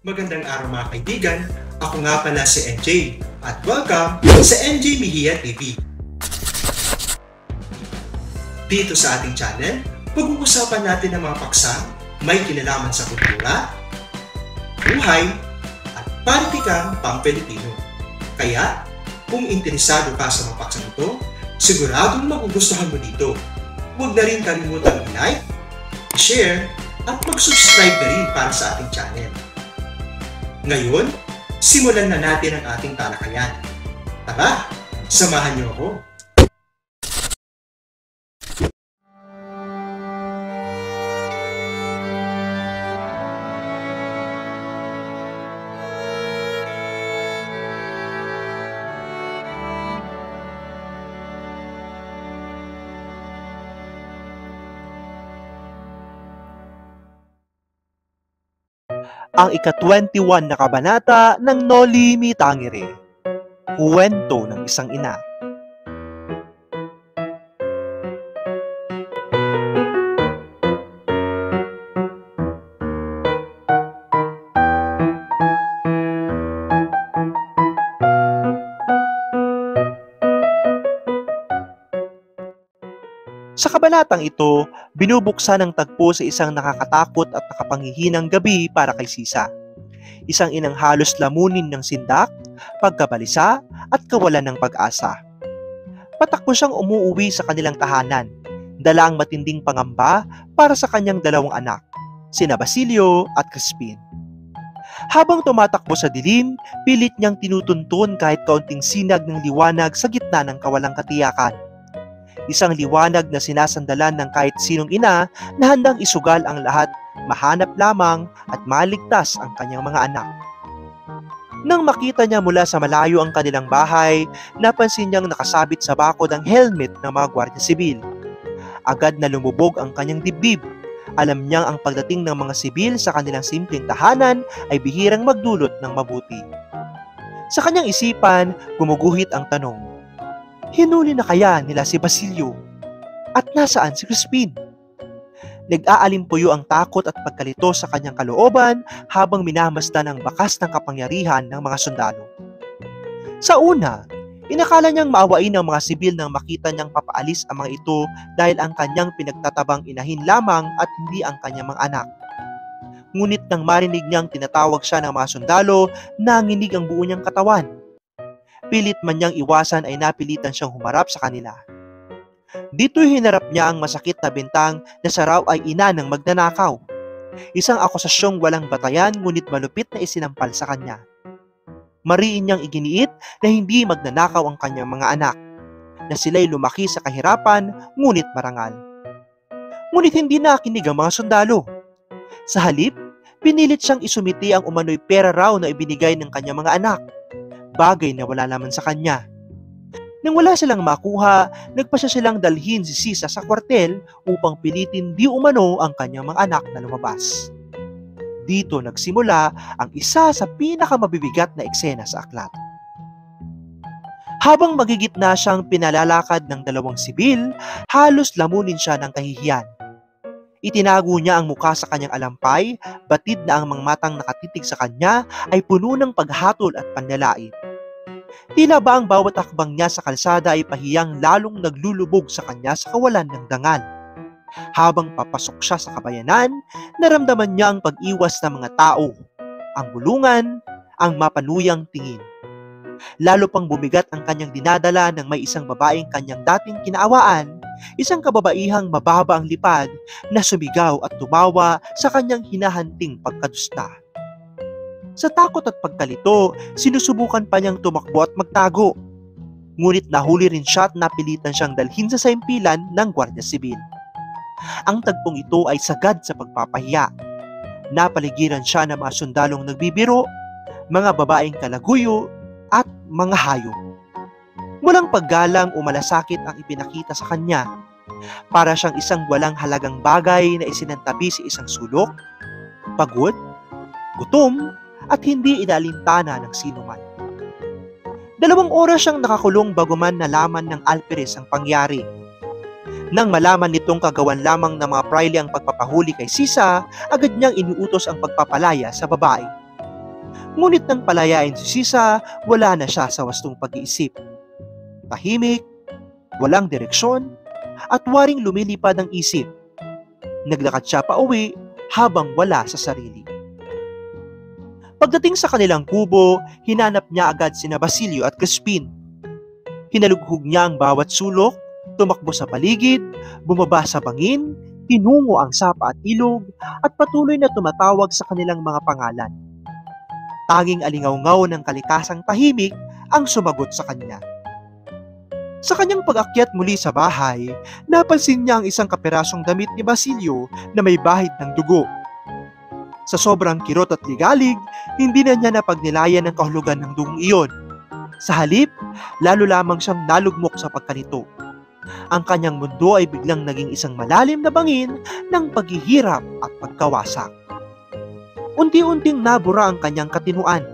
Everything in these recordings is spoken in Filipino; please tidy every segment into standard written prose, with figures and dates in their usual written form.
Magandang araw mga kaibigan, ako nga pala si NJ at welcome sa NJ Mejia TV. Dito sa ating channel, pag-uusapan natin ang mga paksang may kinalaman sa kultura, buhay, at politikang pang-Pilipino. Kaya, kung interesado ka sa mga paksang ito, siguradong magugustuhan mo dito. Huwag na rin kalimutang i-like, share, at mag-subscribe na rin para sa ating channel. Ngayon, simulan na natin ang ating talakayan. Tara, samahan niyo ako. Ang ika-21 na kabanata ng Noli Me Tangere, Kuwento ng Isang Ina. Sa kabanatang ito, binubuksan ang tagpo sa isang nakakatakot at nakapanghihinang gabi para kay Sisa. Isang inang halos lamunin ng sindak, pagkabalisa at kawalan ng pag-asa. Patakbo siyang umuuwi sa kanilang tahanan, dala ang matinding pangamba para sa kanyang dalawang anak, sina Basilio at Crispin. Habang tumatakbo sa dilim, pilit niyang tinutuntun kahit kaunting sinag ng liwanag sa gitna ng kawalang katiyakan. Isang liwanag na sinasandalan ng kahit sinong ina na handang isugal ang lahat, mahanap lamang at maligtas ang kanyang mga anak. Nang makita niya mula sa malayo ang kanilang bahay, napansin niyang nakasabit sa bakod ang helmet ng mga gwardiya sibil. Agad na lumubog ang kanyang dibdib. Alam niyang ang pagdating ng mga sibil sa kanilang simpleng tahanan ay bihirang magdulot ng mabuti. Sa kanyang isipan, gumuguhit ang tanong, hinuli na kaya nila si Basilio? At nasaan si Crispin? Nag-aalimpuyo ang takot at pagkalito sa kanyang kalooban habang minamasdan ang bakas ng kapangyarihan ng mga sundalo. Sa una, inakala niyang maawain ng mga sibil nang makita niyang papaalis ang mga ito dahil ang kanyang pinagtatabang inahin lamang at hindi ang kanyang mga anak. Ngunit nang marinig niyang tinatawag siya ng mga sundalo, nanginig ang buo niyang katawan. Pilit man niyang iwasan ay napilitan siyang humarap sa kanila. Dito'y hinarap niya ang masakit na bintang na siya raw ay ina ng magnanakaw. Isang akusasyong walang batayan ngunit malupit na isinampal sa kanya. Mariin niyang iginiit na hindi magnanakaw ang kanyang mga anak, na sila'y lumaki sa kahirapan ngunit marangal. Ngunit hindi nakinig ang mga sundalo. Sa halip, pinilit siyang isumiti ang umano'y pera raw na ibinigay ng kanyang mga anak, bagay na wala naman sa kanya. Nang wala silang makuha, nagpasya silang dalhin si Sisa sa kwartel upang pilitin di umano ang kanyang mga anak na lumabas. Dito nagsimula ang isa sa pinakamabibigat na eksena sa aklat. Habang magigitna siyang pinalalakad ng dalawang sibil, halos lamunin siya ng kahihiyan. Itinago niya ang muka sa kanyang alampay, batid na ang mga matang nakatitig sa kanya ay puno ng paghatol at panlalait. Tila ba ang bawat hakbang niya sa kalsada ay pahiyang lalong naglulubog sa kanya sa kawalan ng dangal. Habang papasok siya sa kabayanan, naramdaman niya ang pag-iwas ng mga tao, ang bulungan, ang mapanuyang tingin. Lalo pang bumigat ang kanyang dinadala nang may isang babaeng kanyang dating kinaawaan, isang kababaihang mababa ang lipad na sumigaw at tumawa sa kanyang hinahanting pagkadusta. Sa takot at pagkalito, sinusubukan pa niyang tumakbo at magtago. Ngunit nahuli rin siya at napilitan siyang dalhin sa saimpilan ng gwardiya sibil. Ang tagpong ito ay sagad sa pagpapahiya. Napaligiran siya ng mga sundalong nagbibiro, mga babaeng kalaguyo, at mga hayop. Walang paggalang o malasakit ang ipinakita sa kanya. Para siyang isang walang halagang bagay na isinantabi sa isang sulok, pagod, gutom, at hindi inaalintana ng sino man. 2 oras siyang nakakulong bago man nalaman ng alperes ang pangyari. Nang malaman nitong kagawan lamang ng mga praile ang pagpapahuli kay Sisa, agad niyang iniutos ang pagpapalaya sa babae. Ngunit nang palayain si Sisa, wala na siya sa wastong pag-iisip. Tahimik, walang direksyon, at waring lumilipad ang isip. Naglakad siya pa uwi habang wala sa sarili. Pagdating sa kanilang kubo, hinanap niya agad sina Basilio at Crispin. Hinalughog niya ang bawat sulok, tumakbo sa paligid, bumaba sa bangin, tinungo ang sapa at ilog, at patuloy na tumatawag sa kanilang mga pangalan. Tanging alingaw-ngaw ng kalikasang tahimik ang sumagot sa kanya. Sa kanyang pag-akyat muli sa bahay, napansin niya ang isang kapirasong damit ni Basilio na may bahid ng dugo. Sa sobrang kirot at ligalig, hindi na niya napagnilayan ang kahulugan ng dugong iyon. Sa halip, lalo lamang siyang nalugmok sa pagkalito. Ang kanyang mundo ay biglang naging isang malalim na bangin ng paghihirap at pagkawasak. Unti-unting nabura ang kanyang katinuan.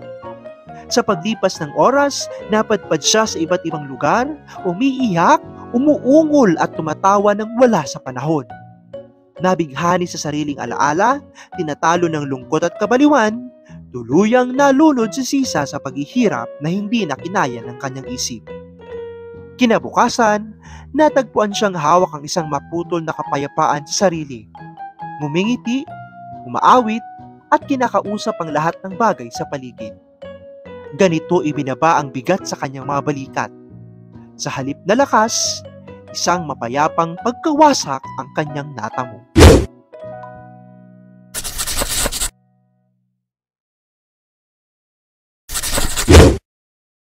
Sa paglipas ng oras, napadpad siya sa iba't ibang lugar, umiiyak, umuungol at tumatawa ng wala sa panahon. Nabighani sa sariling alaala, tinatalo ng lungkot at kabaliwan, tuluyang nalunod si Sisa sa paghihirap na hindi na kinaya ng kanyang isip. Kinabukasan, natagpuan siyang hawak ang isang maputol na kapayapaan sa sarili. Ngumingiti, umaawit, at kinakausap ang lahat ng bagay sa paligid. Ganito ibinaba ang bigat sa kanyang mga balikat. Sa halip na lakas, isang mapayapang pagkawasak ang kanyang natamo.